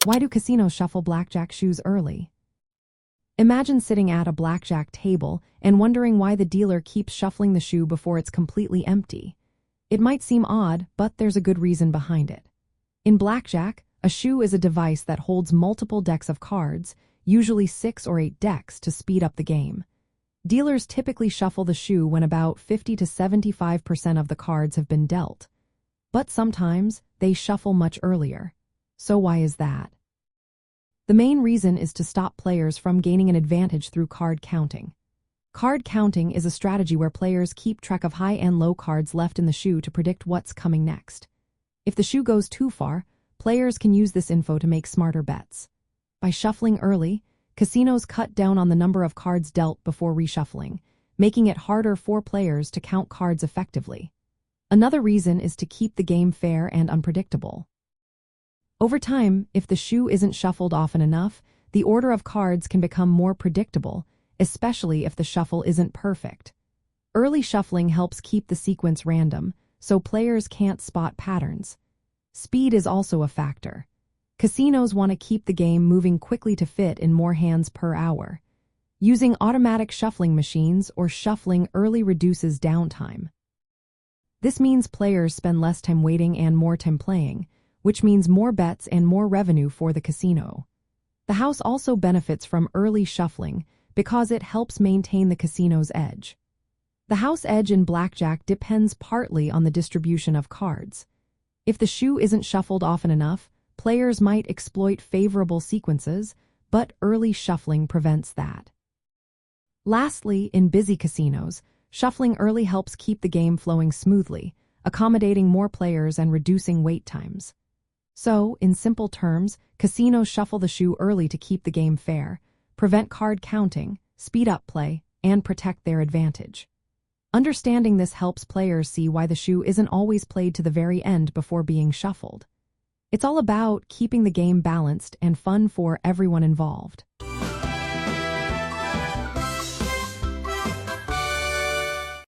Why do casinos shuffle blackjack shoes early? Imagine sitting at a blackjack table and wondering why the dealer keeps shuffling the shoe before it's completely empty. It might seem odd, but there's a good reason behind it. In blackjack, a shoe is a device that holds multiple decks of cards, usually 6 or 8 decks, to speed up the game. Dealers typically shuffle the shoe when about 50 to 75% of the cards have been dealt. But sometimes they shuffle much earlier. So why is that? The main reason is to stop players from gaining an advantage through card counting. Card counting is a strategy where players keep track of high and low cards left in the shoe to predict what's coming next. If the shoe goes too far, players can use this info to make smarter bets. By shuffling early, casinos cut down on the number of cards dealt before reshuffling, making it harder for players to count cards effectively. Another reason is to keep the game fair and unpredictable. Over time, if the shoe isn't shuffled often enough, the order of cards can become more predictable, especially if the shuffle isn't perfect. Early shuffling helps keep the sequence random, so players can't spot patterns. Speed is also a factor. Casinos want to keep the game moving quickly to fit in more hands per hour. Using automatic shuffling machines or shuffling early reduces downtime. This means players spend less time waiting and more time playing, which means more bets and more revenue for the casino. The house also benefits from early shuffling because it helps maintain the casino's edge. The house edge in blackjack depends partly on the distribution of cards. If the shoe isn't shuffled often enough, players might exploit favorable sequences, but early shuffling prevents that. Lastly, in busy casinos, shuffling early helps keep the game flowing smoothly, accommodating more players and reducing wait times. So, in simple terms, casinos shuffle the shoe early to keep the game fair, prevent card counting, speed up play, and protect their advantage. Understanding this helps players see why the shoe isn't always played to the very end before being shuffled. It's all about keeping the game balanced and fun for everyone involved.